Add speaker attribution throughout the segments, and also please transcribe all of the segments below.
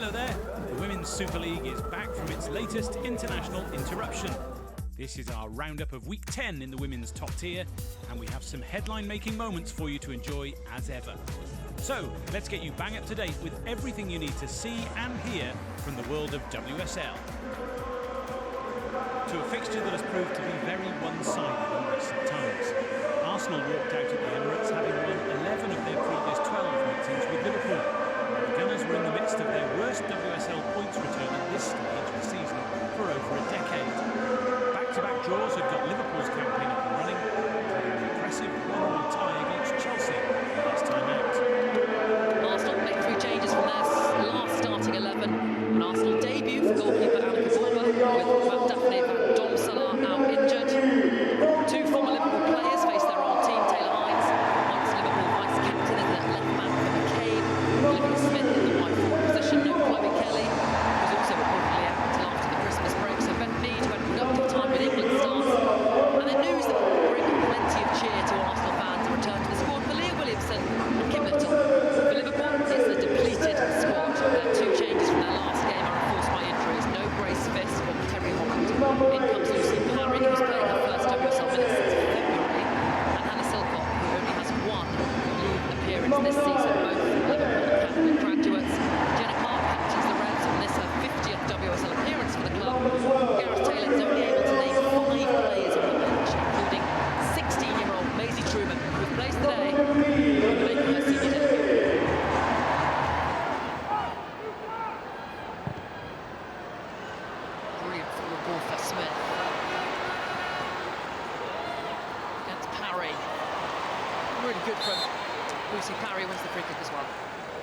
Speaker 1: Hello there. The Women's Super League is back from its latest international interruption. This is our roundup of Week 10 in the women's top tier, and we have some headline-making moments for you to enjoy as ever. So, let's get you bang up to date with everything you need to see and hear from the world of WSL. To a fixture that has proved to be very one-sided in recent times. Arsenal walked out at the Emirates having won 11 of their previous 12 meetings with Liverpool. The Gunners were in the midst of their worst WSL points return at this stage of the season for over a decade. Back-to-back draws had got Liverpool's campaign up and running, including an impressive 1-1 tie against Chelsea last time out.
Speaker 2: Arsenal make 3 changes from their last starting 11. An Arsenal debut for goalkeeper Annika Borba, with Matt Daphne van Domselaar now injured. 2 former Liverpool players face their old team, Taylor Hines, once Liverpool vice-captain in the left man for McCabe, Olivia Smith in the wide forward position, no Chloe Kelly, who's also reportedly out until after the Christmas break, so Beth Mead, who had a productive time with England stars. And then news that will bring plenty of cheer to Arsenal fans to return to the squad for Leah Williamson and Kim Little. For Liverpool, it's a depleted squad. Their 2 changes from their last game are enforced by injuries. No Grace Fisk or Terry Holland. In comes Lucy Parry, who's playing her first WSL minutes since February, and Hannah Silcock, who only has 1 league appearance this season. Both Liverpool Academy graduates. Jenna Clark captains the Reds on this her 50th WSL appearance for the club. Gareth Taylor is only able to name 5 players on the bench, including 16-year-old Maisie Truman, who plays today, making her senior debut. Brilliant forward ball for Smith. Against Parry. Really good from Lucy Parry, wins the free kick as well.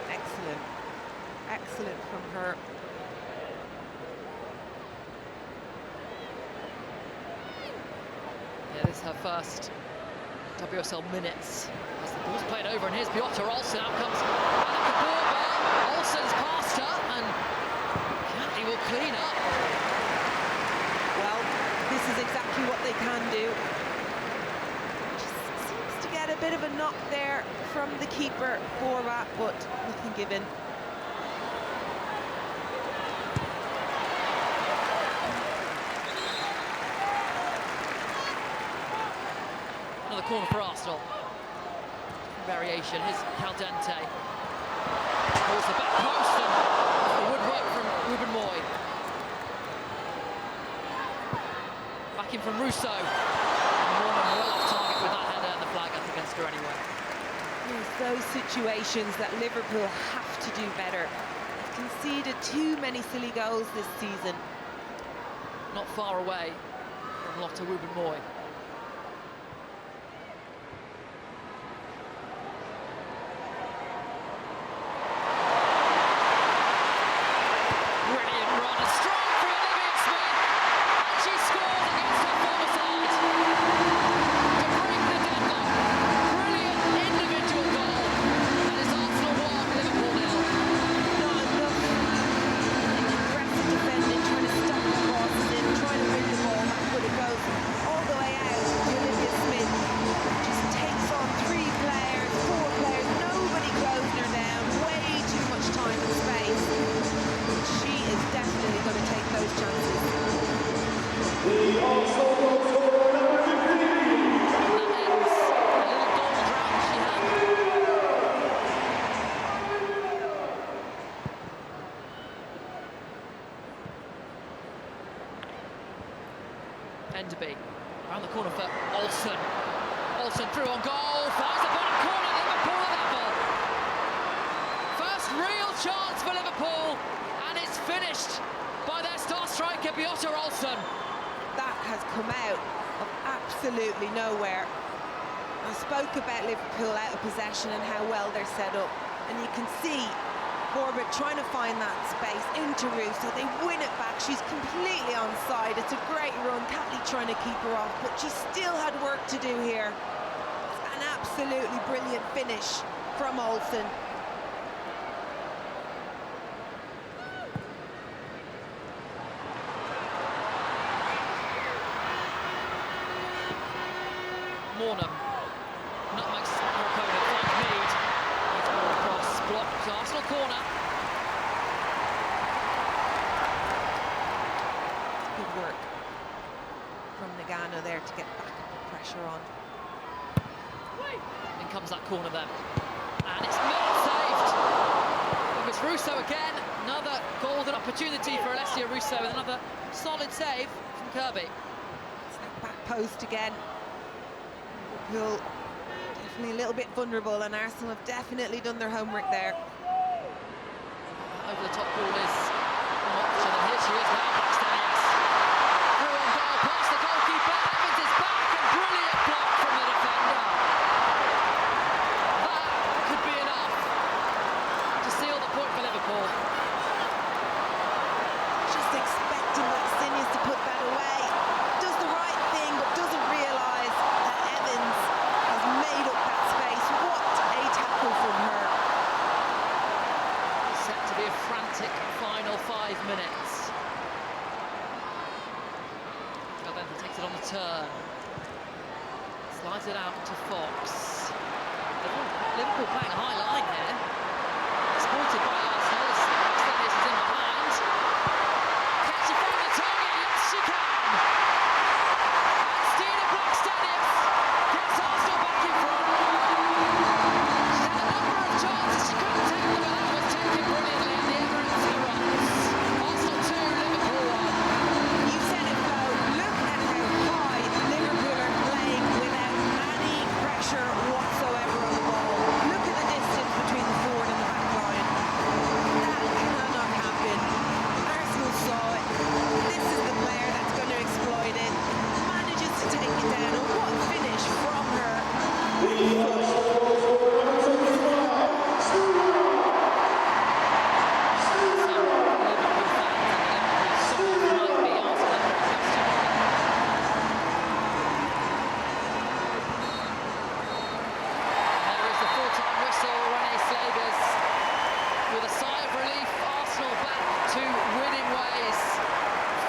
Speaker 3: Excellent. Excellent from her.
Speaker 2: Yeah, this is her first WSL minutes as the ball's played over, and here's Piotr Olsen. Out comes Annika Borba. Olsen's past her, and Cathy will clean up.
Speaker 3: Well, this is exactly what they can do. Just seems to get a bit of a knock there from the keeper, Borba, but nothing given.
Speaker 2: Another corner for Arsenal. Variation, here's Caldente. Pulls the back post, and the woodwork from Ruben Moy. Back in from Russo. Morgan well off target with that header, and the flag up against her anyway.
Speaker 3: It's those situations that Liverpool have to do better. They've conceded too many silly goals this season.
Speaker 2: Not far away from Lotta Ruben Moy. Enderby around the corner for Olsen. Olsen through on goal, finds the bottom corner, Liverpool level. First real chance for Liverpool, and it's finished by their star striker Piotr Olsen.
Speaker 3: That has come out of absolutely nowhere. I spoke about Liverpool out of possession and how well they're set up, and you can see Borba trying to find that space into Russo. They win it back. She's completely onside. It's a great run. Catley trying to keep her off, but she still had work to do here. An absolutely brilliant finish from Olsen.
Speaker 2: Mornham nutmegs her opponent, finds Mead. Needs ball across, blocked, Arsenal corner. 2 minutes to go. Liverpool 1-0 up. It's Olsen. Olsen through on goal, finds the bottom corner, Liverpool level. No,
Speaker 3: Leno there to get back and put pressure on.
Speaker 2: In comes that corner then. And it's not saved. It was Russo again. Another golden opportunity for Alessia Russo with another solid save from Kirby.
Speaker 3: It's that back post again. Liverpool definitely a little bit vulnerable, and Arsenal have definitely done their homework there.
Speaker 2: Over the top ball is an option, and here she is now, Blackstenius. Through on goal, past the goalkeeper, Evans is back, and brilliant block from the defender. That could be enough to seal the point for Liverpool.
Speaker 3: Just expecting Blackstenius to put that away. Does the right thing, but doesn't realise that Evans has made up that space. What a tackle from her.
Speaker 2: Set to be a frantic final 5 minutes. Gameweek takes it on the turn. Slides it out to Fox. Liverpool playing a high line here. Supported by Arsenal. Blackstenius is in behind. Can she find the target? Yes, she can. And Stina Blackstenius gets Arsenal back in front. She had a number of chances. She couldn't take them, but that was taken brilliantly. And the Emirates erupts. Arsenal 2, Liverpool 1.
Speaker 3: You said it, Flo. Look at how high Liverpool are playing without any pressure whatsoever on the ball. Look at the distance between the forward and the back line. That cannot happen. Arsenal saw it. This is the player that's going to exploit it. Manages to take it down. And what a finish from her.
Speaker 2: There is the full-time whistle, Renee Slegers. With a sigh of relief, Arsenal back to winning ways.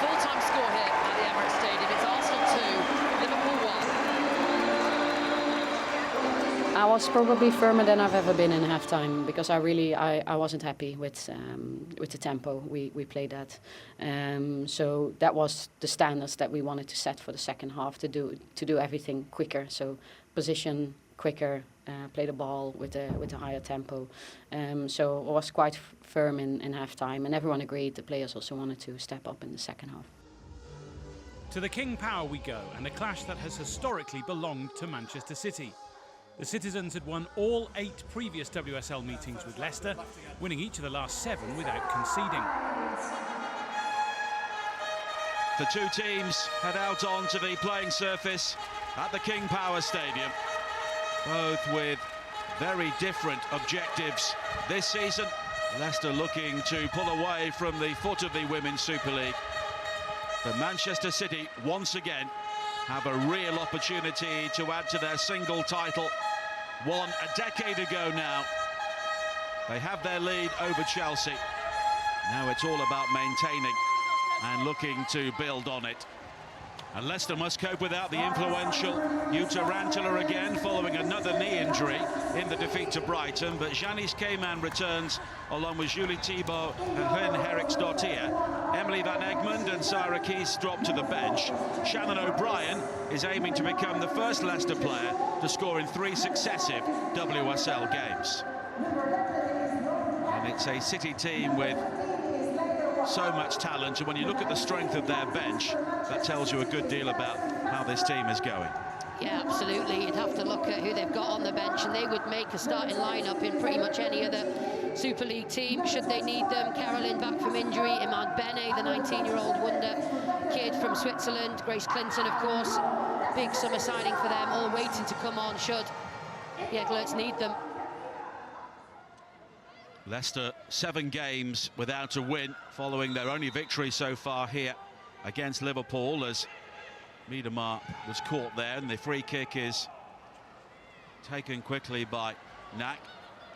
Speaker 2: Full-time score here at the Emirates Stadium. It's Arsenal 2, Liverpool 1.
Speaker 4: I was probably firmer than I've ever been in halftime because I wasn't happy with the tempo we played at. So that was the standards that we wanted to set for the second half, to do everything quicker. So position quicker, play the ball with a higher tempo. So I was quite firm in halftime, and everyone agreed. The players also wanted to step up in the second half.
Speaker 1: To the King Power we go, and a clash that has historically belonged to Manchester City. The Citizens had won all 8 previous WSL meetings with Leicester, winning each of the last 7 without conceding.
Speaker 5: The two teams head out onto the playing surface at the King Power Stadium, both with very different objectives this season. Leicester looking to pull away from the foot of the Women's Super League. But Manchester City, once again, have a real opportunity to add to their single title, won a decade ago now. They have their lead over Chelsea. Now it's all about maintaining and looking to build on it. And Leicester must cope without the influential Jutta Ranteler again, following another knee injury in the defeat to Brighton. But Janice Kayman returns along with Julie Thibault and Hen Herriksdottir. Emily Van Egmond and Sarah Keys drop to the bench. Shannon O'Brien is aiming to become the first Leicester player to score in 3 successive WSL games. And it's a City team with so much talent, and when you look at the strength of their bench, that tells you a good deal about how this team is going.
Speaker 6: Yeah, absolutely. You'd have to look at who they've got on the bench, and they would make a starting lineup in pretty much any other Super League team should they need them. Carolyn back from injury, Iman Bene, the 19-year-old wonder kid from Switzerland, Grace Clinton, of course, big summer signing for them, all waiting to come on should the Eagles need them.
Speaker 5: Leicester 7 games without a win, following their only victory so far here against Liverpool, as Miedemar was caught there, and the free kick is taken quickly by Knack.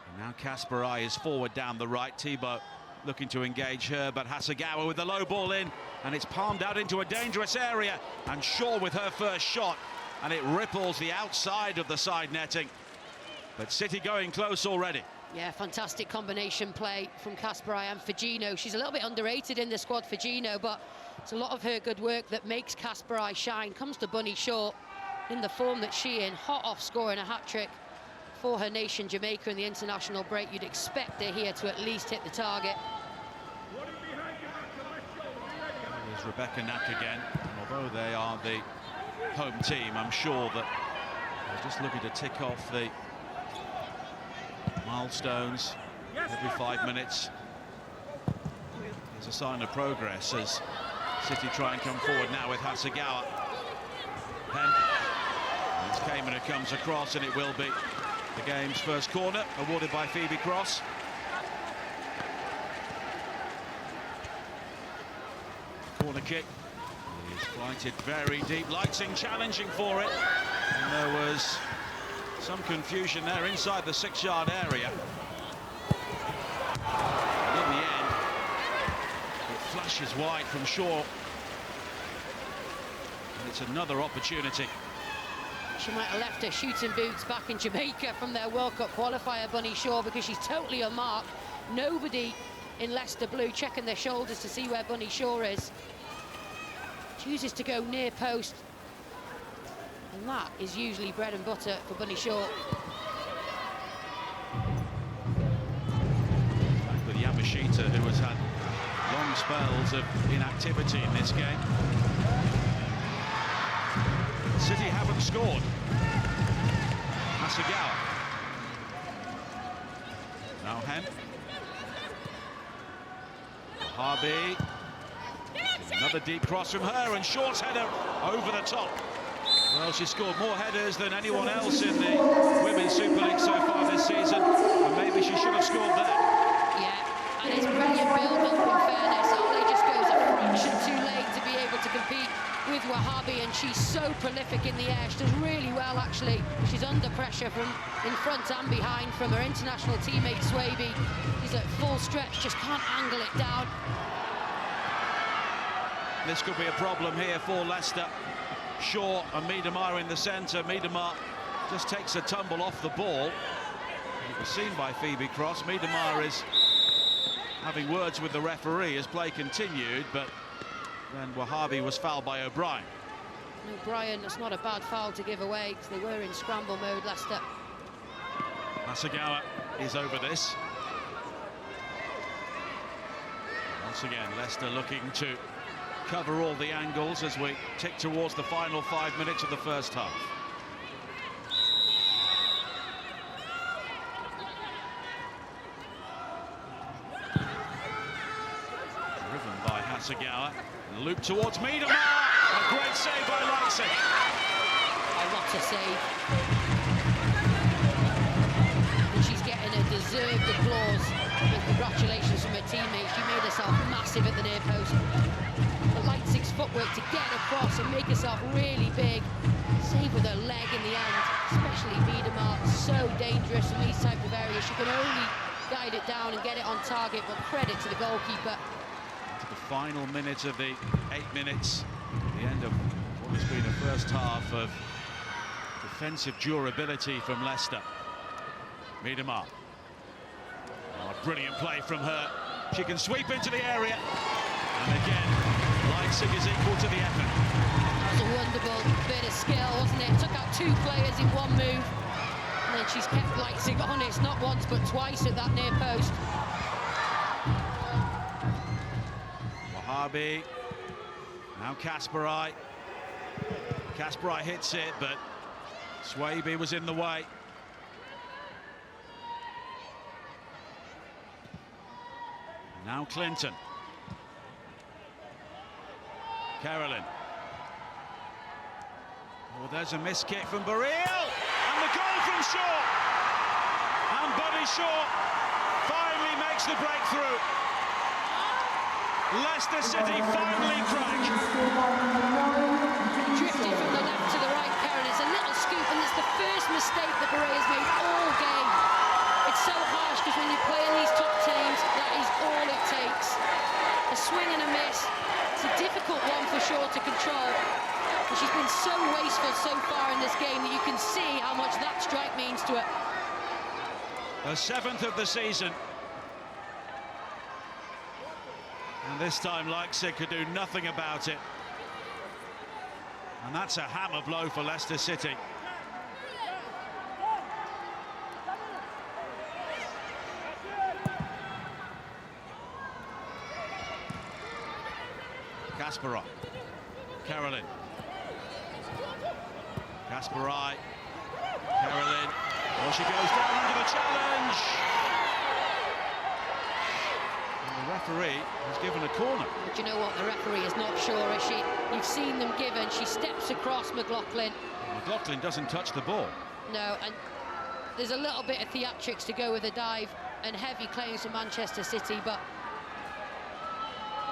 Speaker 5: And now Kasparai is forward down the right. Thibault looking to engage her, but Hasegawa with the low ball in, and it's palmed out into a dangerous area, and Shaw with her first shot, and it ripples the outside of the side netting. But City going close already.
Speaker 6: Yeah, fantastic combination play from Kasparai and Fagino. She's a little bit underrated in the squad, Fagino, but It's a lot of her good work that makes Kasparai shine. Comes to Bunny Shaw in the form that she in, hot off scoring a hat-trick for her nation, Jamaica, in the international break. You'd expect her here to at least hit the target.
Speaker 5: There's Rebecca Knack again. Although they are the home team, I'm sure that they're just looking to tick off the milestones every 5 minutes. There's a sign of progress as City try and come forward now with Hasegawa. It's Cayman who comes across, and it will be the game's first corner, awarded by Phoebe Cross. Corner kick is flighted very deep. Leitzing challenging for it, and there was some confusion there inside the 6-yard area. And in the end, it flashes wide from Shaw, and it's another opportunity.
Speaker 6: She might have left her shooting boots back in Jamaica from their World Cup qualifier, Bunny Shaw, because she's totally unmarked. Nobody in Leicester blue checking their shoulders to see where Bunny Shaw is. Chooses to go near post, and that is usually bread and butter for Bunny Shaw.
Speaker 5: Back with Yamashita, who has had long spells of inactivity in this game. City haven't scored. Hasegawa. Now Hen. Harby. Another deep cross from her, and Shaw's header over the top. Well, she scored more headers than anyone else in the Women's Super League so far this season, and maybe she should have scored there.
Speaker 6: Yeah, and it's brilliant build-up, in fairness. Ollie just goes a fraction too late to be able to compete with Wahabi, and she's so prolific in the air. She does really well, actually. She's under pressure from in front and behind from her international teammate Swaby. She's at full stretch, just can't angle it down.
Speaker 5: This could be a problem here for Leicester. Shaw and Miedemar in the centre. Miedemar just takes a tumble off the ball. It was seen by Phoebe Cross. Miedemar is having words with the referee as play continued, but then Wahabi was fouled by O'Brien.
Speaker 6: O'Brien, that's not a bad foul to give away, because they were in scramble mode, Leicester.
Speaker 5: Hasegawa is over this. Once again, Leicester looking to cover all the angles as we tick towards the final 5 minutes of the first half. Driven by Hasegawa, and loop towards Miedemar. A great save by Leitzing.
Speaker 6: Oh, what a save. And she's getting a deserved applause and congratulations from her teammates. She made herself massive at the near post. Leitzing's footwork to get across and make herself really big. Save with her leg in the end, especially Miedemar, so dangerous in these type of areas. She can only guide it down and get it on target, but credit to the goalkeeper.
Speaker 5: To the final minute of the 8 minutes, the end of what has been a first half of defensive durability from Leicester. Miedemar. Oh, a brilliant play from her. She can sweep into the area, and again Leitzing is equal to the effort.
Speaker 6: That was a wonderful bit of skill, wasn't it? Took out 2 players in one move, and then she's kept Leitzing honest, not once but twice at that near post.
Speaker 5: Wahabi, now Kasparai. Kasparai hits it, but Swaby was in the way. Now Clinton. Carolyn. Oh, there's a missed kick from Baril, and the goal from Shaw. And Bunny Shaw finally makes the breakthrough. Leicester City finally crack.
Speaker 6: Drifted from the left to the right, Karen. It's a little scoop, and it's the first mistake that Baril has made all game. It's so harsh, because when you play in these top teams, that is all it takes. A swing and a miss. It's a difficult one for Shaw to control. And she's been so wasteful so far in this game that you can see how much that strike means to her.
Speaker 5: Her 7th of the season. And this time Leipzig could do nothing about it. And that's a hammer blow for Leicester City. Kasparov, Carolyn, Kasparai, Carolyn, well, she goes down under the challenge. And the referee has given a corner.
Speaker 6: Do you know what? The referee is not sure, is she? You've seen them given. She steps across McLaughlin.
Speaker 5: McLaughlin doesn't touch the ball.
Speaker 6: No, and there's a little bit of theatrics to go with the dive and heavy claims from Manchester City, but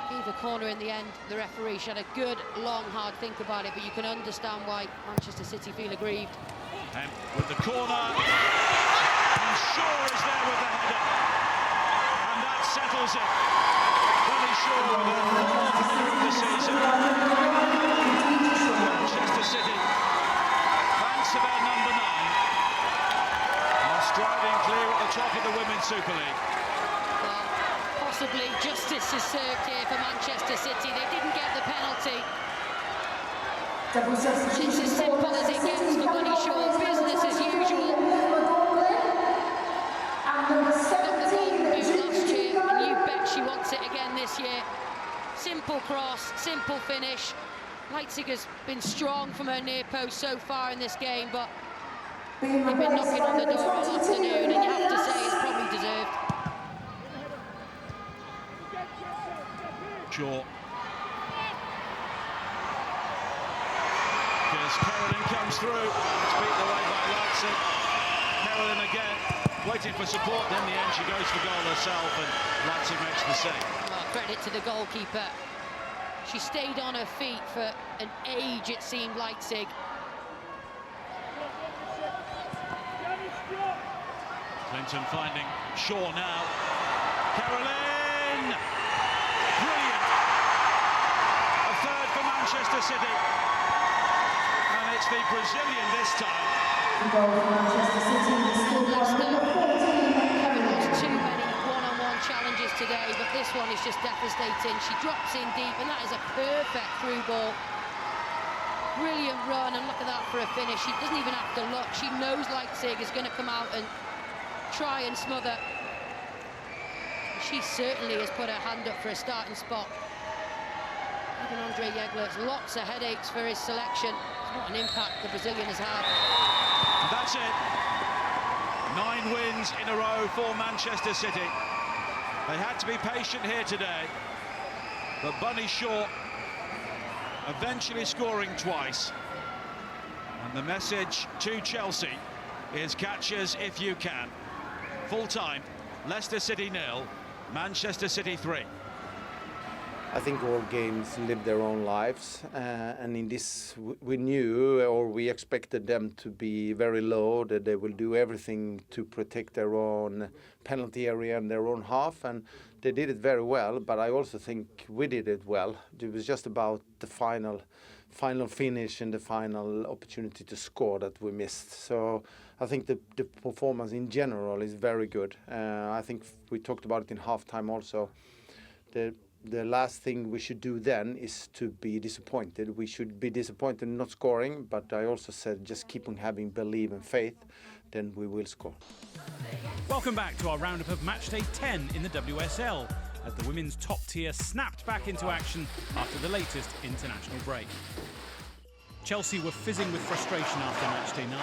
Speaker 6: gave a corner in the end. The referee, she had a good, long, hard think about it, but you can understand why Manchester City feel aggrieved.
Speaker 5: And with the corner, and Shaw is there with the header, and that settles it. Billy Shaw with her fourth header of the season. Manchester City, thanks to their number 9, are striding clear at the top of the Women's Super League.
Speaker 6: Possibly justice is served here for Manchester City. They didn't get the penalty. It's as simple as it gets for Bunny Shaw. Business as usual. Got the golden boot last year, and you bet she wants it again this year. Simple cross, simple finish. Leipzig has been strong from her near post so far in this game, but they've been knocking on the door all afternoon, and you have to say it's probably deserved.
Speaker 5: Shaw. Because Carolyn comes through. It's beaten away by Leipzig. Carolyn again, waiting for support. Then in the end, she goes for goal herself, and Leipzig makes the save.
Speaker 6: Oh, credit to the goalkeeper. She stayed on her feet for an age, it seemed, Leipzig.
Speaker 5: Clinton finding Shaw now. Carolyn! Brilliant! A third for Manchester City. And it's the Brazilian this time.
Speaker 6: Too many one-on-one challenges today, but this one is just devastating. She drops in deep, and that is a perfect through ball. Brilliant run, and look at that for a finish. She doesn't even have to look. She knows Leipzig is going to come out and try and smother. She certainly has put her hand up for a starting spot. Even Andre Yegler, lots of headaches for his selection. What an impact the Brazilian has had.
Speaker 5: That's it. 9 wins in a row for Manchester City. They had to be patient here today, but Bunny Shaw eventually scoring twice. And the message to Chelsea is catches if you can. Full time, Leicester City 0, Manchester City 3.
Speaker 7: I think all games live their own lives, and in this we knew, or we expected them to be very low, that they will do everything to protect their own penalty area and their own half, and they did it very well, but I also think we did it well. It was just about the final finish and the final opportunity to score that we missed. So I think the performance in general is very good. I think we talked about it in halftime also. The last thing we should do then is to be disappointed. We should be disappointed in not scoring, but I also said just keep on having belief and faith, then we will score.
Speaker 1: Welcome back to our roundup of matchday 10 in the WSL, as the women's top tier snapped back into action after the latest international break. Chelsea were fizzing with frustration after matchday 9.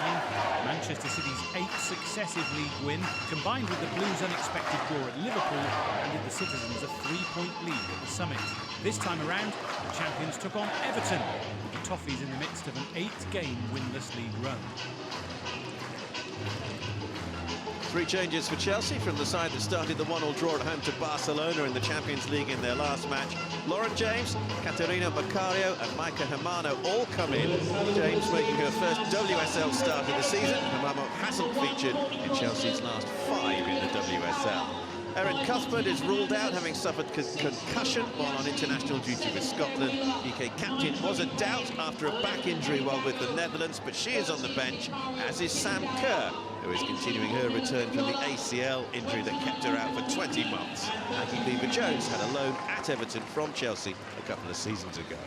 Speaker 1: Manchester City's 8th successive league win, combined with the Blues' unexpected draw at Liverpool, handed the citizens a 3-point lead at the summit. This time around, the champions took on Everton, with the Toffees in the midst of an 8-game winless league run.
Speaker 8: 3 changes for Chelsea from the side that started the 1-1 draw at home to Barcelona in the Champions League in their last match. Lauren James, Caterina Macario and Maika Hamano all come in. James making her first WSL start of the season. Hamano hasn't featured in Chelsea's last 5 in the WSL. Erin Cuthbert is ruled out, having suffered concussion while on international duty with Scotland. UK captain was a doubt after a back injury while with the Netherlands, but she is on the bench, as is Sam Kerr, who is continuing her return from the ACL injury that kept her out for 20 months. Olivia Jones had a loan at Everton from Chelsea a couple of seasons ago.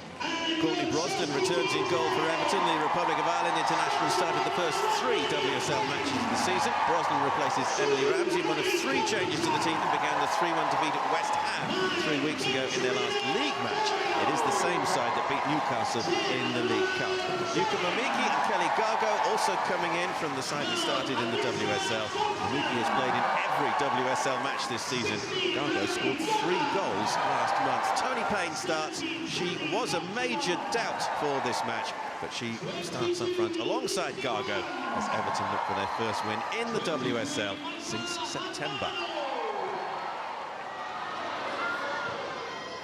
Speaker 8: Courtney Brosnan returns in goal for Everton. The Republic of Ireland international started the first 3 WSL matches of the season. Brosnan replaces Emily Ramsey, one of 3 changes to the team that began the 3-1 defeat at West Ham 3 weeks ago in their last league match. It is the same side that beat Newcastle in the League Cup. Yuka Momiki and Kelly Gargo also coming in from the side that started in the WSL. Momiki has played in every WSL match this season. Gargo scored 3 goals last month. Tony Payne starts. She was a major doubt for this match, but she starts up front alongside Gargo as Everton look for their first win in the WSL since September.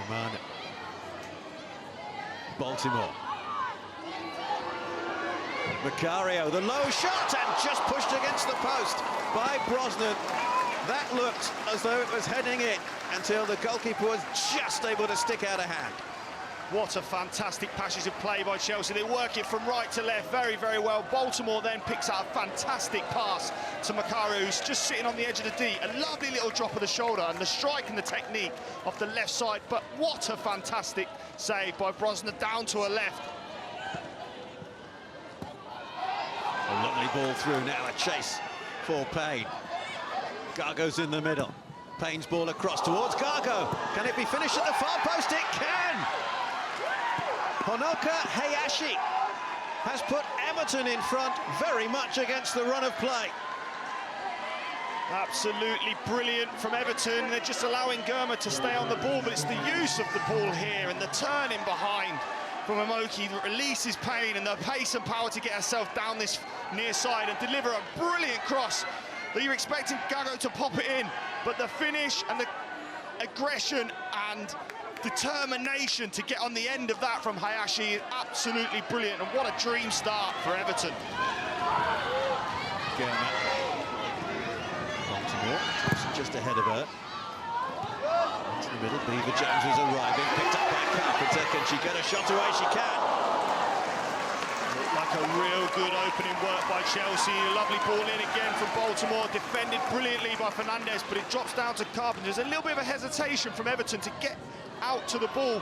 Speaker 8: Romano. Baltimore. Macario, the low shot, and just pushed against the post by Brosnan. That looked as though it was heading in until the goalkeeper was just able to stick out a hand.
Speaker 9: What a fantastic passage of play by Chelsea. They work it from right to left very, very well. Baltimore then picks out a fantastic pass to Macario, who's just sitting on the edge of the D. A lovely little drop of the shoulder, and the strike and the technique off the left side. But what a fantastic save by Brosnan down to her left.
Speaker 8: A lovely ball through now, a chase for Payne. Gargo's in the middle. Payne's ball across towards Gargo. Can it be finished at the far post? It can! Honoka Hayashi has put Everton in front very much against the run of play.
Speaker 9: Absolutely brilliant from Everton. They're just allowing Germa to stay on the ball, but it's the use of the ball here and the turning behind from Amoki that releases Payne, and the pace and power to get herself down this near side and deliver a brilliant cross that you're expecting Gargo to pop it in, but the finish and the aggression and determination to get on the end of that from Hayashi is absolutely brilliant, and what a dream start for Everton.
Speaker 8: Germa. Baltimore, just ahead of her. Into the middle, Beaver Jones is arriving, picked up by Carpenter. Can she get a shot away? She can.
Speaker 9: Looked like a real good opening work by Chelsea. A lovely ball in again from Baltimore, defended brilliantly by Fernandez, but it drops down to Carpenter. There's a little bit of a hesitation from Everton to get out to the ball.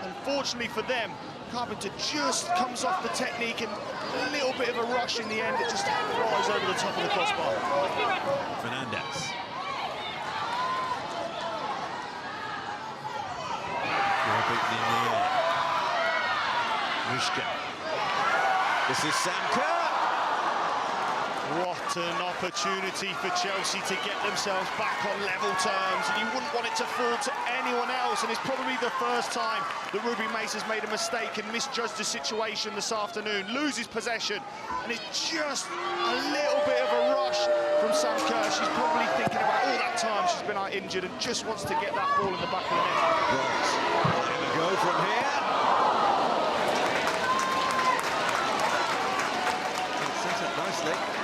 Speaker 9: Unfortunately for them, Carpenter just comes off the technique and a little bit of a rush in the end. It just flies over the top of the crossbar.
Speaker 8: Fernandez. Beaten in the air. Mishka. This is Sam Kerr.
Speaker 9: What an opportunity for Chelsea to get themselves back on level terms, and you wouldn't want it to fall to anyone else, and it's probably the first time that Ruby Mace has made a mistake and misjudged the situation this afternoon. Loses possession, and it's just a little bit of a rush from Sam Kerr. She's probably thinking about all that time she's been out injured and just wants to get that ball in the back of the net.
Speaker 8: Right, here we go from here. Set up nicely.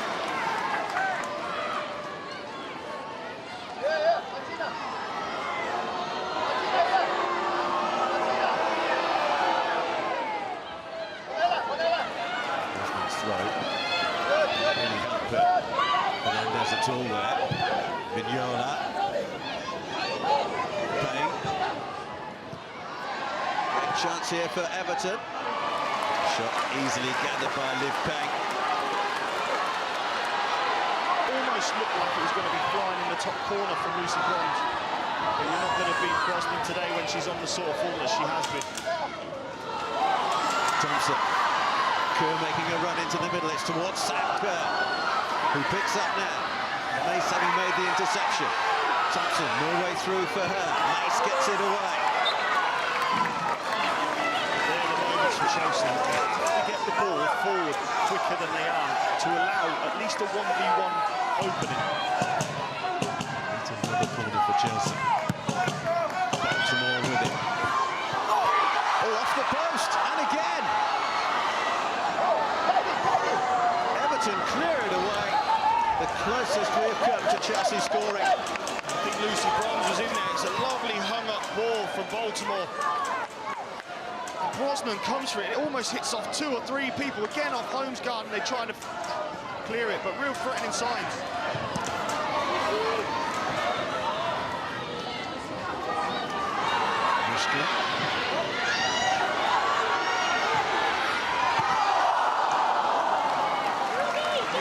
Speaker 8: Fernandez at all there. Vignola. Payne. Great chance here for Everton. Shot easily gathered by Liv Payne.
Speaker 9: Almost looked like it was going to be flying in the top corner from Lucy Bronze. But you're not going to beat Brosnan today when she's on the sort of form that she has been.
Speaker 8: Thompson. Kerr making a run into the middle. It's towards Sam Kerr, who picks up now. Mace having made the interception. Thompson, more way through for her. Mace gets it away.
Speaker 9: They're the moments for Chelsea to get the ball forward quicker than they are, to allow at least a 1v1 opening.
Speaker 8: That's another corner for Chelsea. Baltimore with it. Oh, off the post, and again. Everton clear it away. The closest we have come to Chelsea scoring.
Speaker 9: I think Lucy Bronze was in there. It's a lovely hung-up ball from Baltimore. Brosnan comes for it. It almost hits off 2 or 3 people. Again, off Holmes' guard, and they're trying to clear it, but real threatening signs.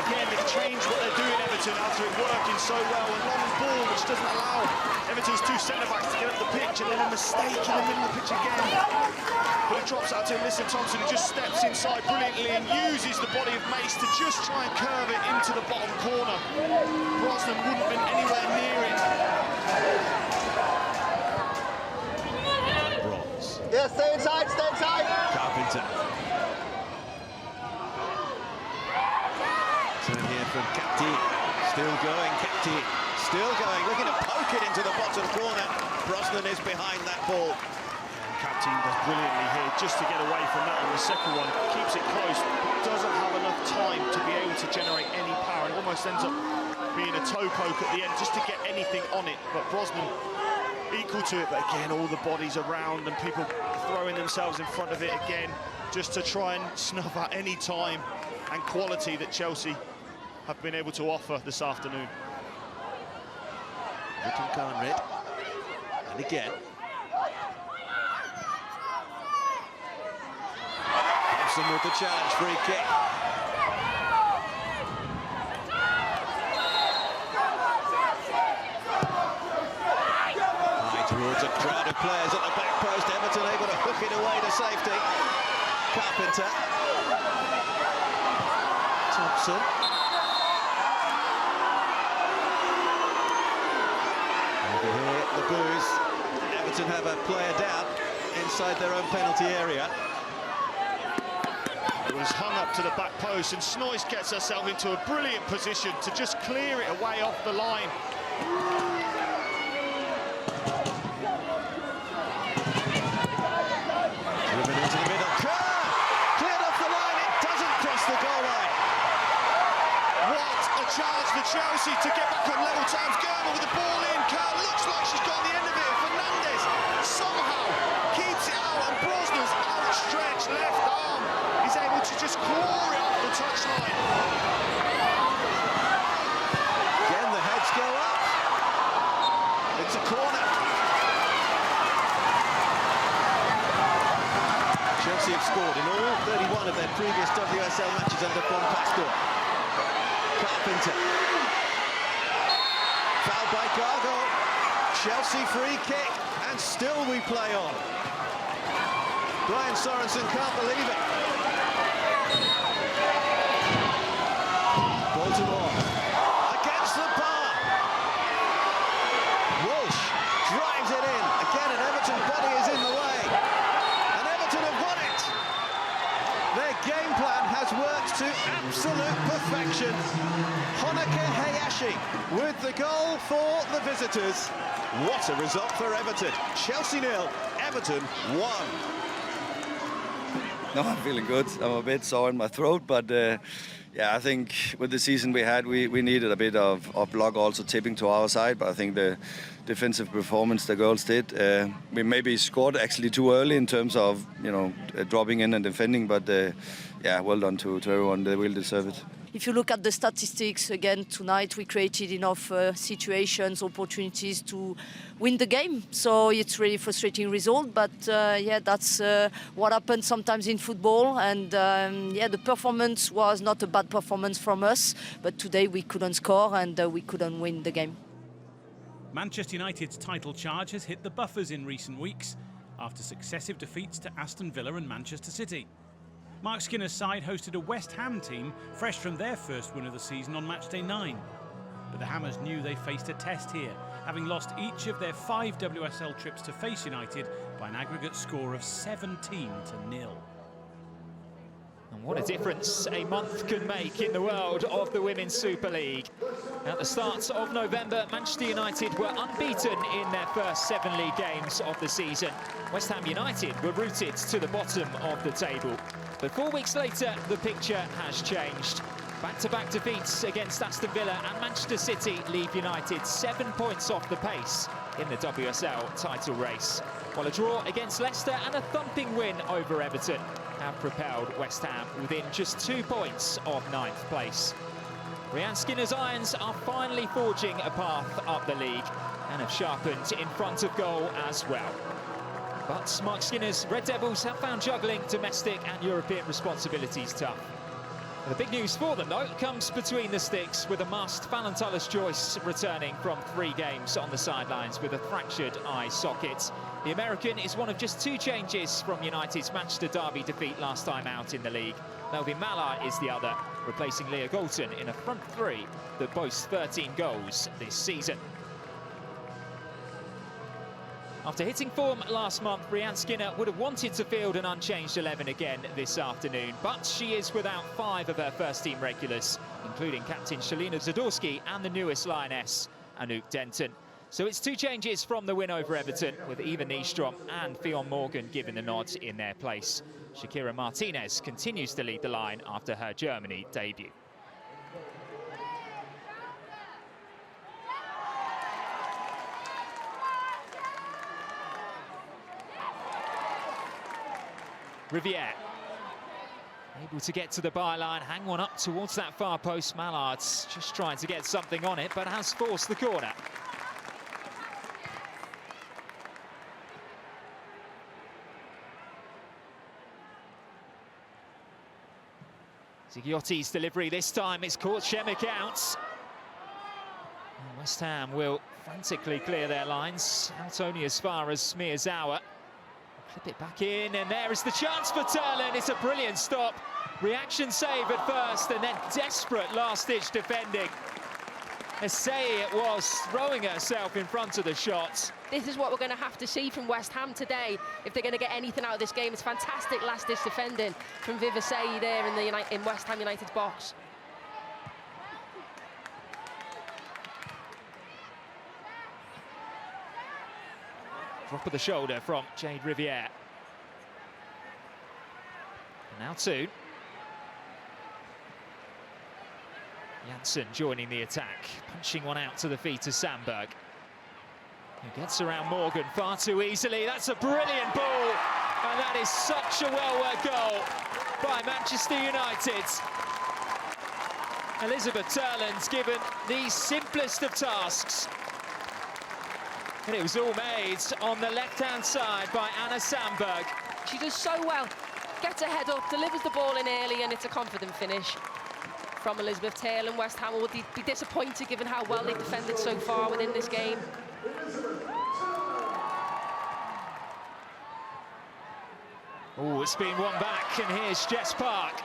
Speaker 9: Again, they've changed what they're doing, Everton, after it working so well. A long ball which doesn't allow Everton's 2 centre-backs to get up the pitch, and then a mistake in the middle of the pitch again. But it drops out to Alyssa Thompson, who just steps inside brilliantly and uses the body of Mace to just try and curve it into the bottom corner. Brosnan wouldn't have been anywhere near it.
Speaker 5: Bronze.
Speaker 10: Yeah, stay inside, stay inside.
Speaker 5: Carpenter. Turn here from Capti. Still going, Capti. Still going, looking to poke it into the bottom corner. Brosnan is behind that ball.
Speaker 9: Captain does brilliantly here just to get away from that, and the second one keeps it close, but doesn't have enough time to be able to generate any power. It almost ends up being a toe poke at the end just to get anything on it, but Brosnan equal to it. But again, all the bodies around and people throwing themselves in front of it again just to try and snuff out any time and quality that Chelsea have been able to offer this afternoon.
Speaker 5: Little Conrad, and again. Thompson with the challenge, free kick. High towards a crowd of players at the back post. Everton able to hook it away to safety. Carpenter. Thompson. Over here, the boos. Everton have a player down inside their own penalty area.
Speaker 9: It was hung up to the back post, and Snoyce gets herself into a brilliant position to just clear it away off the line.
Speaker 5: Driven into the middle. Kerr! Cleared off the line, it doesn't cross the goal line.
Speaker 9: What a chance for Chelsea to get back on level terms. Gerber with the ball in. Kerr looks like she's got the end of it. Fernandez somehow keeps it out, and Brosnan's outstretched left arm is able to just claw it off the touchline.
Speaker 5: Again, the heads go up. It's a corner. Chelsea have scored in all 31 of their previous WSL matches under Von Pastor. Carpenter. Foul by Gargo. Chelsea free kick, and still we play on. Brian Sorensen can't believe it. Baltimore against the bar. Walsh drives it in. Again, an Everton body is in the way. And Everton have won it. Their game plan has worked to absolute perfection. Honoka Hayashi with the goal for the visitors. What a result for Everton. Chelsea 0, Everton 1.
Speaker 11: No, I'm feeling good. I'm a bit sore in my throat, but yeah, I think with the season we had, we needed a bit of luck also tipping to our side, but I think the defensive performance the girls did, we maybe scored actually too early in terms of, dropping in and defending, but yeah, well done to everyone. They will deserve it.
Speaker 12: If you look at the statistics, again, tonight we created enough situations, opportunities to win the game. So it's really frustrating result, but yeah, that's what happens sometimes in football. And yeah, the performance was not a bad performance from us, but today we couldn't score and we couldn't win the game.
Speaker 1: Manchester United's title charge has hit the buffers in recent weeks after successive defeats to Aston Villa and Manchester City. Mark Skinner's side hosted a West Ham team fresh from their first win of the season on matchday 9. But the Hammers knew they faced a test here, having lost each of their 5 WSL trips to face United by an aggregate score of 17-0.
Speaker 13: And what a difference a month can make in the world of the Women's Super League. At the start of November, Manchester United were unbeaten in their first 7 league games of the season. West Ham United were rooted to the bottom of the table. But 4 weeks later, the picture has changed. Back-to-back defeats against Aston Villa and Manchester City leave United 7 points off the pace in the WSL title race, while a draw against Leicester and a thumping win over Everton have propelled West Ham within just 2 points of 9th place. Rhian Skinner's Irons are finally forging a path up the league and have sharpened in front of goal as well. But Mark Skinner's Red Devils have found juggling domestic and European responsibilities tough. The big news for them, though, comes between the sticks with a masked Fallon Tullis-Joyce returning from 3 games on the sidelines with a fractured eye socket. The American is one of just 2 changes from United's Manchester derby defeat last time out in the league. Melvin Mallard is the other, replacing Leah Galton in a front 3 that boasts 13 goals this season. After hitting form last month, Rhian Skinner would have wanted to field an unchanged 11 again this afternoon, but she is without 5 of her first-team regulars, including captain Shalina Zadorsky and the newest Lioness, Anouk Denton. So it's 2 changes from the win over Everton, with Eva Nystrom and Fionn Morgan giving the nod in their place. Shakira Martinez continues to lead the line after her Germany debut. Riviere able to get to the byline, hang one up towards that far post. Mallard's just trying to get something on it, but has forced the corner. Zigiotti's delivery this time, it's caught Shemek out. And West Ham will frantically clear their lines, out only as far as Smearzawa. Clip it back in, and there is the chance for Turlen. It's a brilliant stop. Reaction save at first, and then desperate last-ditch defending. Essay it was, throwing herself in front of the shot.
Speaker 14: This is what we're going to have to see from West Ham today if they're going to get anything out of this game. It's fantastic last-ditch defending from Viv Essay there in West Ham United's box.
Speaker 13: Drop of the shoulder from Jade Riviere. And now 2. Janssen joining the attack, punching one out to the feet of Sandberg. Who gets around Morgan far too easily. That's a brilliant ball, and that is such a well-worked goal by Manchester United. Elizabeth Turlen's given the simplest of tasks. And it was all made on the left-hand side by Anna Sandberg.
Speaker 14: She does so well. Gets her head up, delivers the ball in early, and it's a confident finish from Elizabeth Turlen. West Ham will be disappointed given how well they've defended so far within this game.
Speaker 13: Oh, it's been won back, and here's Jess Park.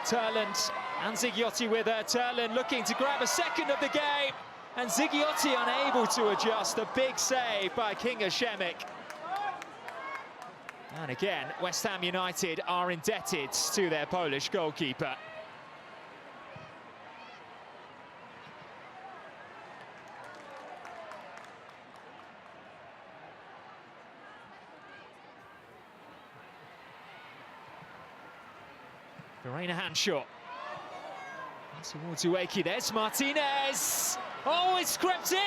Speaker 13: Turlen and Zigiotti with her. Turlen looking to grab a second of the game. And Zigiotti unable to adjust. A big save by Kinga Shemek. And again, West Ham United are indebted to their Polish goalkeeper. Verena Hanshaw. Towards Ueki, there's Martinez. Oh, it's crept in!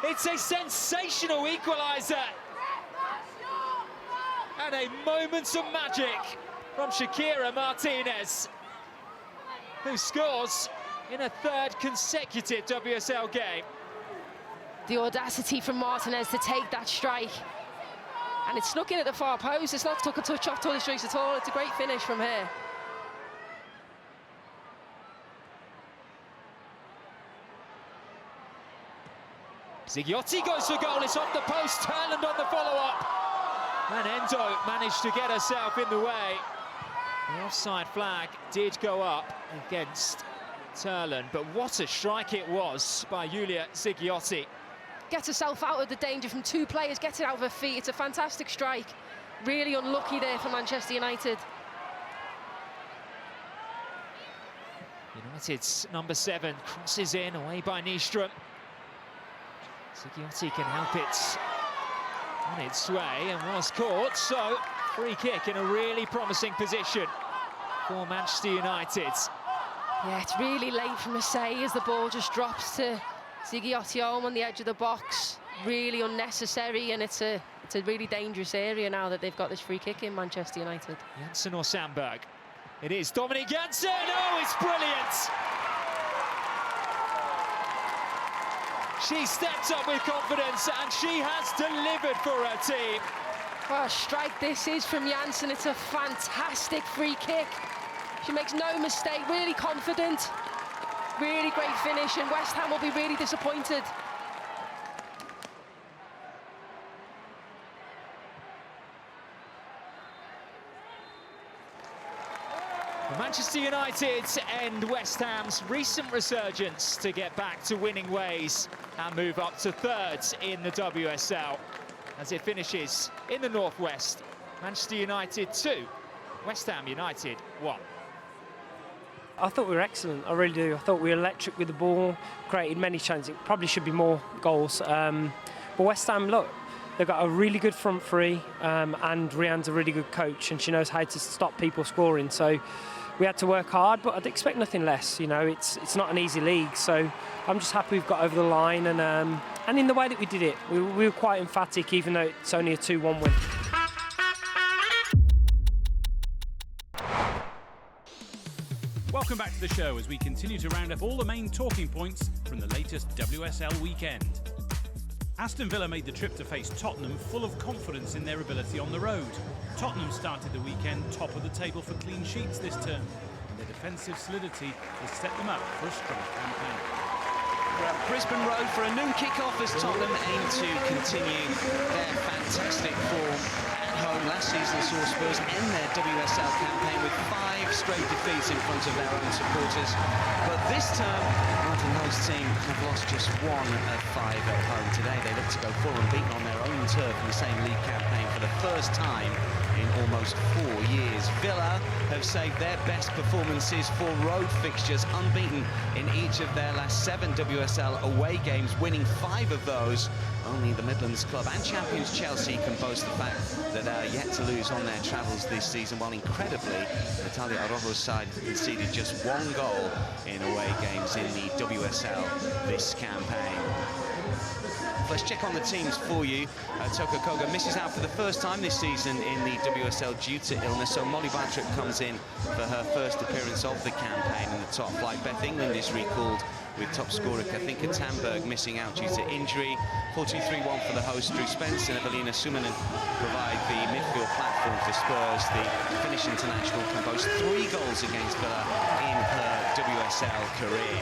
Speaker 13: It's a sensational equaliser. And a moment of magic from Shakira Martinez, who scores in a 3rd consecutive WSL game.
Speaker 14: The audacity from Martinez to take that strike. And it's snuck in at the far post. It's not took a touch off Tullis-Joyce at all. It's a great finish from her.
Speaker 13: Zigiotti goes for goal, it's off the post, Turland on the follow-up. And Endo managed to get herself in the way. The offside flag did go up against Turland, but what a strike it was by Julia Zigiotti.
Speaker 14: Gets herself out of the danger from 2 players, gets it out of her feet. It's a fantastic strike. Really unlucky there for Manchester United.
Speaker 13: United's number 7 crosses in, away by Nystrom. Zigiotti can help it on its way and was caught, so free kick in a really promising position for Manchester United.
Speaker 14: Yeah, it's really late for Marseille as the ball just drops to GW10 on the edge of the box. Really unnecessary, and it's a really dangerous area now that they've got this free kick in Manchester United.
Speaker 13: Janssen or Sandberg? It is Dominic Janssen. Oh, it's brilliant! She stepped up with confidence and she has delivered for her team.
Speaker 14: What a strike this is from Janssen. It's a fantastic free kick. She makes no mistake, really confident. Really great finish, and West Ham will be really disappointed.
Speaker 13: Manchester United end West Ham's recent resurgence to get back to winning ways and move up to third in the WSL as it finishes in the Northwest. Manchester United 2, West Ham United 1.
Speaker 15: I thought we were excellent, I really do. I thought we were electric with the ball, created many chances. It probably should be more goals. But West Ham, look, they've got a really good front three, and Rianne's a really good coach, and she knows how to stop people scoring. So we had to work hard, but I'd expect nothing less. You know, it's not an easy league, so I'm just happy we've got over the line, and in the way that we did it, we were quite emphatic, even though it's only a 2-1 win.
Speaker 1: Welcome back to the show as we continue to round up all the main talking points from the latest WSL weekend. Aston Villa made the trip to face Tottenham full of confidence in their ability on the road. Tottenham started the weekend top of the table for clean sheets this term, and their defensive solidity has set them up for a strong campaign.
Speaker 16: We're at Brisbane Road for a noon kick-off as Tottenham aim to continue their fantastic form at home. Last season saw Spurs end their WSL campaign with 5 straight defeats in front of their own supporters. But this term, Martin Lowe's team have lost just 1 of 5 at home. Today they look to go 4 unbeaten on their own turf in the same league campaign for the first time in almost 4 years. Villa have saved their best performances for road fixtures, unbeaten in each of their last 7 WSL away games, winning 5 of those. Only the Midlands club and champions Chelsea can boast the fact that they are yet to lose on their travels this season, while incredibly Natalia Araujo's side conceded just 1 goal in away games in the WSL this campaign. Let's check on the teams for you. Toko Koga misses out for the first time this season in the WSL due to illness, so Molly Bartrip comes in for her first appearance of the campaign in the top flight. Beth England is recalled, with top scorer Kathinka Tamberg missing out due to injury. 4-2-3-1 for the host Drew Spence, and Evelina Sumanen provide the midfield platform for Spurs. The Finnish international can boast 3 goals against Villa in her WSL career.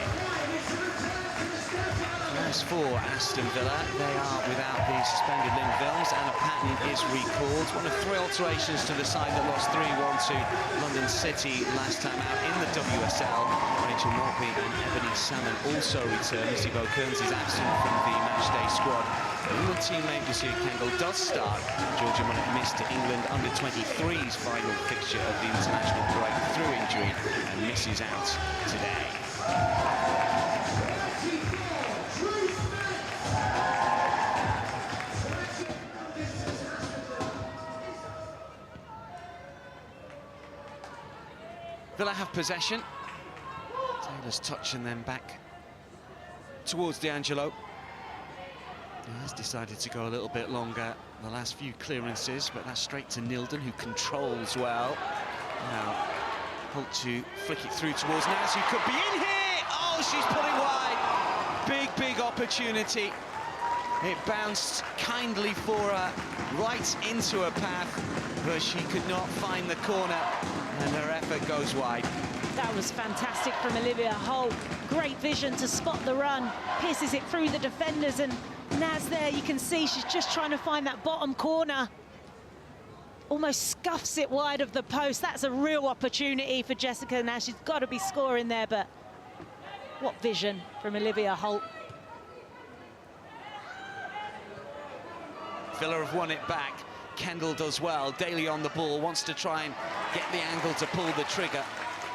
Speaker 16: As for Aston Villa, they are without the suspended Lynn Vilms. Anna Patton is recalled. One of 3 alterations to the side that lost 3-1 to London City last time out in the WSL. Rachel Morphy and Ebony Salmon also return. Missy Bo Kearns is absent from the matchday squad. England teammate Lucia Kendall does start. Georgia Mullet missed England under-23's final fixture of the international break through injury and misses out today. Villa have possession. Taylor's touch and then back towards D'Angelo. He has decided to go a little bit longer the last few clearances, but that's straight to Nilden, who controls well. Now, Holt to flick it through towards Naz, who could be in here! Oh, she's pulling wide! Big opportunity. It bounced kindly for her right into her path, but she could not find the corner, and her effort goes wide.
Speaker 17: That was fantastic from Olivia Holt. Great vision to spot the run, pierces it through the defenders, and Naz there, you can see she's just trying to find that bottom corner. Almost scuffs it wide of the post. That's a real opportunity for Jessica Naz. She's got to be scoring there, but what vision from Olivia Holt.
Speaker 16: Villa have won it back. Kendall does well. Daly on the ball, wants to try and get the angle to pull the trigger.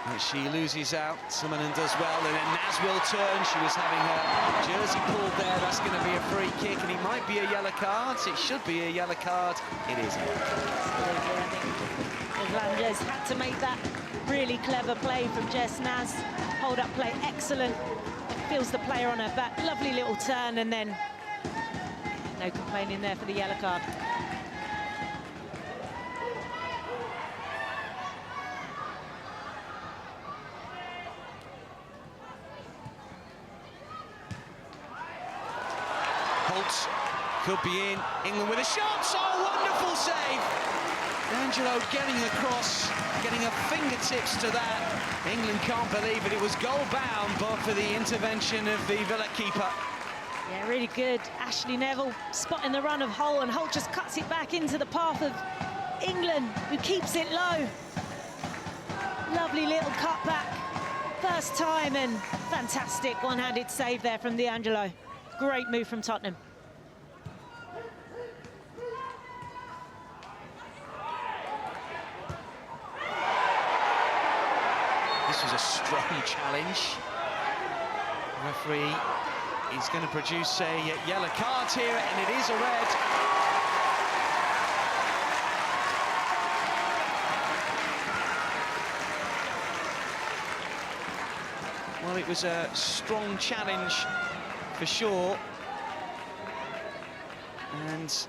Speaker 16: But she loses out, Simonen does well, and then Naz will turn. She was having her jersey pulled there. That's going to be a free kick, and it might be a yellow card. It should be a yellow card. It isn't.
Speaker 17: Absolutely, I think Irlanda's had to make that really clever play from Jess Naz. Hold-up play, excellent. Feels the player on her back. Lovely little turn, and then no complaining there for the yellow card.
Speaker 16: Holt could be in. England with a shot. Oh, wonderful save. Angelo getting across, getting her fingertips to that. England can't believe it. It was goal-bound, but for the intervention of the Villa keeper.
Speaker 17: Yeah, really good. Ashley Neville spotting the run of Holt, and Holt just cuts it back into the path of England, who keeps it low. Lovely little cutback. First time, and fantastic one-handed save there from D'Angelo. Great move from Tottenham.
Speaker 16: This was a strong challenge. The referee is going to produce a yellow card here, and it is a red. Well, it was a strong challenge for sure. And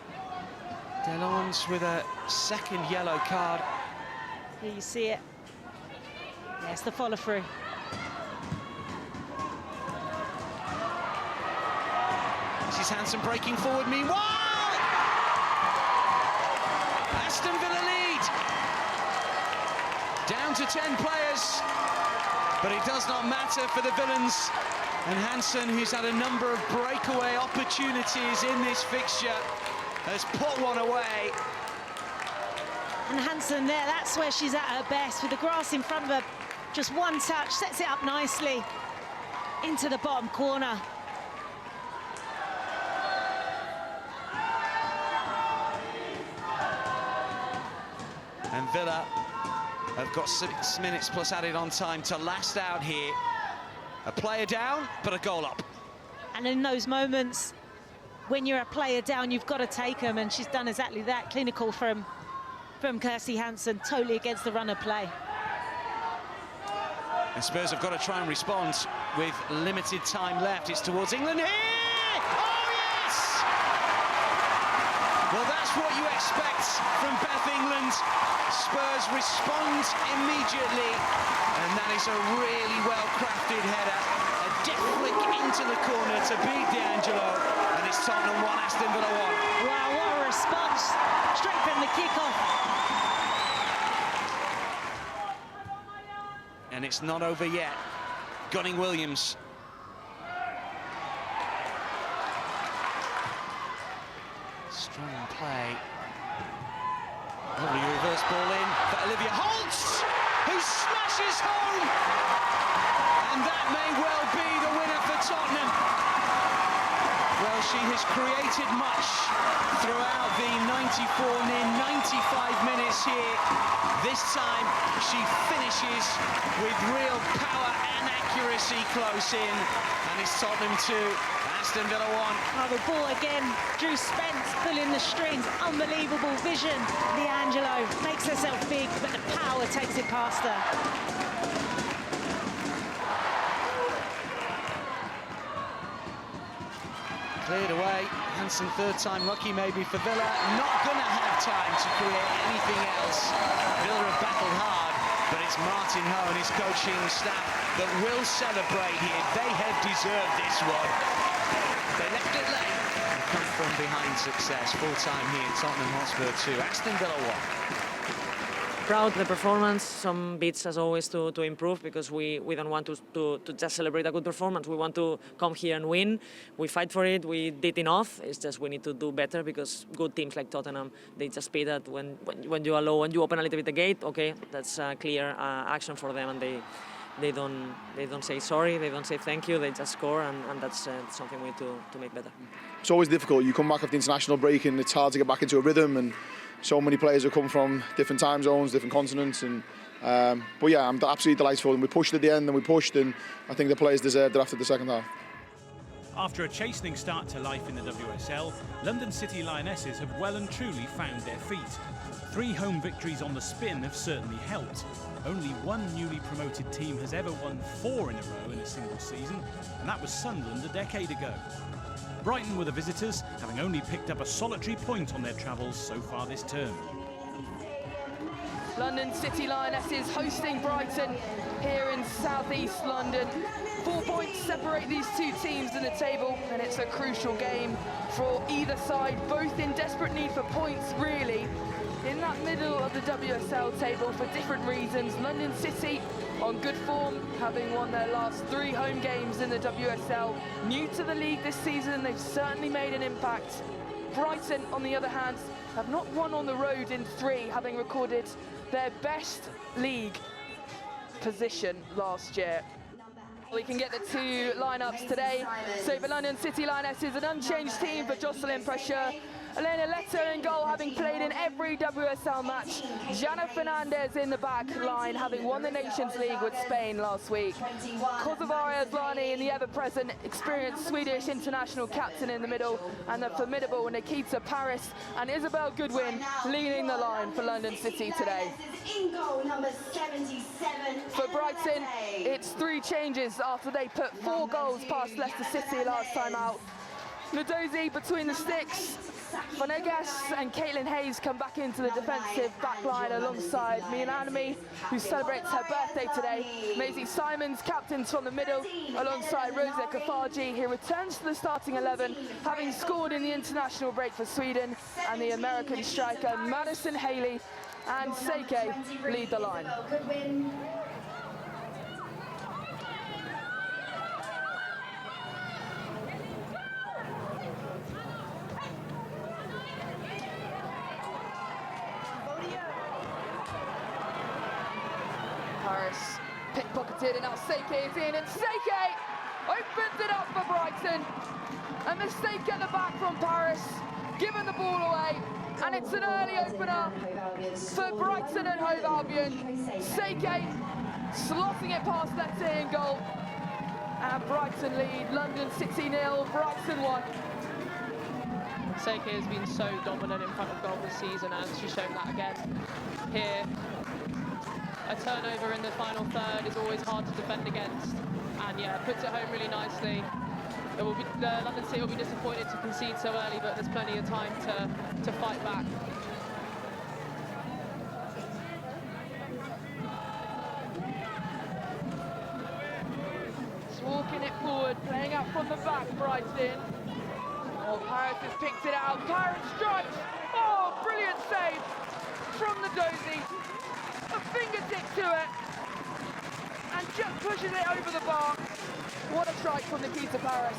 Speaker 16: Delons with a second yellow card.
Speaker 17: Here you see it. Yes, the follow-through.
Speaker 16: Mrs. Hansen breaking forward, meanwhile! Aston Villa lead! Down to 10 players, but it does not matter for the Villains. And Hansen, who's had a number of breakaway opportunities in this fixture, has put one away.
Speaker 17: And Hansen there, that's where she's at her best, with the grass in front of her. Just one touch, sets it up nicely into the bottom corner.
Speaker 16: And Villa have got 6 minutes plus added on time to last out here. A player down, but a goal up.
Speaker 17: And in those moments, when you're a player down, you've got to take them, and she's done exactly that. Clinical from Kirsty Hansen, totally against the run of play.
Speaker 16: And Spurs have got to try and respond with limited time left. It's towards England here! Oh, yes! Well, that's what you expect from Beth England. Spurs respond immediately, and that is a really well-crafted header. A deft flick into the corner to beat D'Angelo, and it's Tottenham 1, Aston Villa 1.
Speaker 17: Wow, what a response. Straight from the kickoff.
Speaker 16: And it's not over yet. Gunning Williams. Strong play. Lovely reverse ball in for Olivia Holt, who smashes home. And that may well be the winner for Tottenham. Well, she has created much throughout the 94, near 95 minutes here. This time, she finishes with real power and accuracy close in. And it's Tottenham 2, Aston Villa 1.
Speaker 17: Oh, the ball again. Drew Spence pulling the strings. Unbelievable vision. D'Angelo makes herself big, but the power takes it past her.
Speaker 16: Cleared away. Hansen, third time lucky maybe for Villa. Not going to have time to create anything else. Villa have battled hard, but it's Martin Ho and his coaching staff that will celebrate here. They have deserved this one. They left it late and come from behind success. Full time here, Tottenham Hotspur 2, Aston Villa 1.
Speaker 18: Proud of the performance, some bits as always to improve, because we don't want to just celebrate a good performance. We want to come here and win. We fight for it, we did enough. It's just we need to do better, because good teams like Tottenham, they just pay that when you are low, when you open a little bit the gate, okay, that's a clear action for them, and they don't say sorry, they don't say thank you, they just score, and that's something we need to make better.
Speaker 19: It's always difficult. You come back after the international break and it's hard to get back into a rhythm, and so many players have come from different time zones, different continents, and But yeah, I'm absolutely delighted for them. We pushed at the end and we pushed, and I think the players deserved it after the second half.
Speaker 1: After a chastening start to life in the WSL, London City Lionesses have well and truly found their feet. 3 home victories on the spin have certainly helped. Only one newly promoted team has ever won 4 in a row in a single season, and that was Sunderland a decade ago. Brighton were the visitors, having only picked up a solitary point on their travels so far this term.
Speaker 20: London City Lionesses hosting Brighton here in southeast London. 4 points separate these 2 teams in the table, and it's a crucial game for either side, both in desperate need for points, really. In that middle of the WSL table for different reasons. London City on good form, having won their last 3 home games in the WSL. New to the league this season, they've certainly made an impact. Brighton, on the other hand, have not won on the road in 3, having recorded their best league position last year. We can get the 2 lineups today. So for London City Lionesses, an unchanged team for Jocelyn Pressure. Elena Leicester in goal, having played in every WSL match. Jana Fernandez in the back line, having won the Nations League with Spain last week. Kosovare Asllani in the ever-present, experienced Swedish international captain in the middle, and the formidable Nikita Paris and Isabel Goodwin leading the line for London City today.
Speaker 21: In goal, number 77.
Speaker 20: For Brighton, it's 3 changes after they put 4 goals past Leicester City last time out. Ludosi between the sticks. Vanegas and Caitlin Hayes come back into the defensive backline alongside Mian Anami, who celebrates her birthday today. Maisie Simons captains from the middle alongside Rosa Kafaji, who returns to the starting 11, having scored in the international break for Sweden, and the American striker Madison Haley and Seike lead the line. Paris pickpocketed, and now Seike is in, and Seike opens it up for Brighton. A mistake at the back from Paris, giving the ball away, and it's an early opener for Brighton and Hove Albion. Seike slotting it past Leicester in goal, and Brighton lead. London City 0, Brighton 1.
Speaker 14: Seike has been so dominant in front of goal this season, and she's shown that again here. A turnover in the final third is always hard to defend against, and yeah, puts it home really nicely. It will be, London City will be disappointed to concede so early, but there's plenty of time to fight back.
Speaker 20: Just walking it forward, playing out from the back, Brighton. Oh, Paris has picked it out. Paris strikes. Oh, brilliant save from the Dozy. A fingertip to it, and just pushes it over the bar. What a strike from Nikita Paris.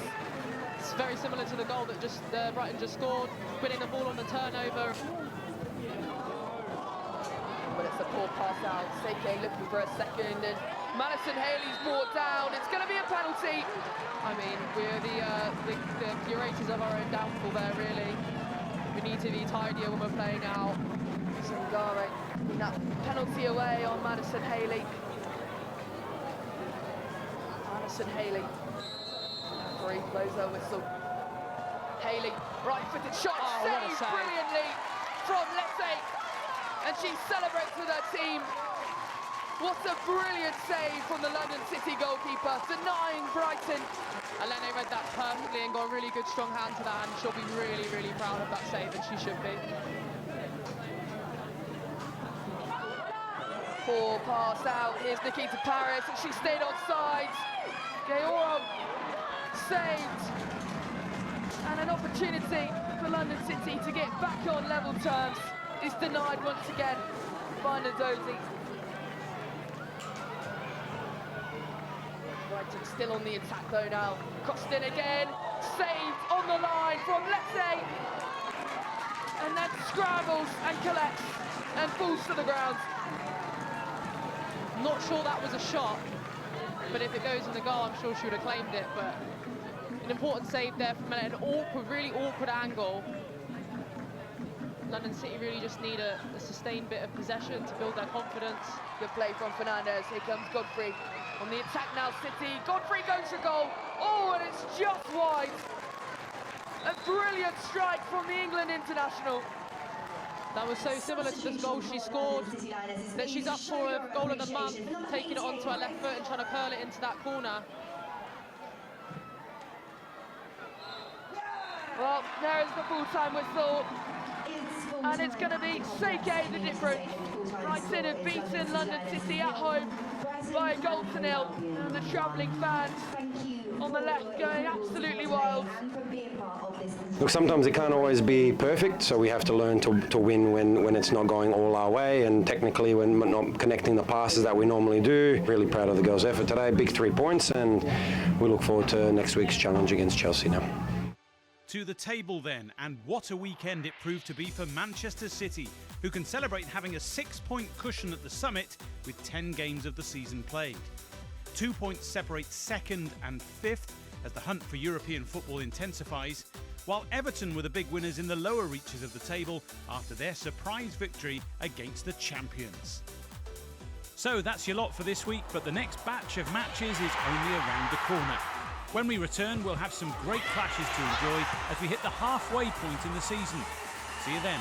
Speaker 14: It's very similar to the goal that just Brighton just scored, winning the ball on the turnover.
Speaker 20: But it's a poor pass out. Seike looking for a second, and Madison Haley's brought down. It's going to be a penalty.
Speaker 14: I mean, we're the curators of our own downfall there, really. We need to be tidier when we're playing out.
Speaker 20: Sangare, that penalty away on Madison Haley. Madison Haley. Referee blows her whistle. Haley, right-footed shot, saved brilliantly from Lete, and she celebrates with her team. What a brilliant save from the London City goalkeeper, denying Brighton.
Speaker 14: Elena read that perfectly and got a really good strong hand to that, and she'll be really, really proud of that save, and she should be.
Speaker 20: Poor pass out. Here's Nikita Paris, and she stayed offside. Gaoro saved. And an opportunity for London City to get back on level terms is denied once again by Ndozi. Brighton still on the attack though now. Crossed in again, saved on the line from Lete. And then scrambles and collects and falls to the ground.
Speaker 14: Not sure that was a shot, but if it goes in the goal, I'm sure she would have claimed it. But an important save there from an awkward, really awkward angle. London City really just need a sustained bit of possession to build their confidence.
Speaker 20: Good play from Fernandez. Here comes Godfrey on the attack now, City. Godfrey goes for goal. Oh, and it's just wide. A brilliant strike from the England international.
Speaker 14: That was so similar to this goal she scored, that she's up for a goal of the month, taking it onto her left foot and trying to curl it into that corner.
Speaker 20: Well, there is the full-time whistle. And it's going to be Seke the difference. Brighton have beaten London City at home by a goal to nil. And the travelling fans on the left going absolutely wild.
Speaker 3: Look, sometimes it can't always be perfect, so we have to learn to win when it's not going all our way, and technically when not connecting the passes that we normally do. Really proud of the girls' effort today. Big 3 points, and we look forward to next week's challenge against Chelsea now.
Speaker 1: To the table then, and what a weekend it proved to be for Manchester City, who can celebrate having a 6-point cushion at the summit with 10 games of the season played. 2 points separate second and fifth as the hunt for European football intensifies, while Everton were the big winners in the lower reaches of the table after their surprise victory against the champions. So that's your lot for this week, but the next batch of matches is only around the corner. When we return, we'll have some great clashes to enjoy as we hit the halfway point in the season. See you then.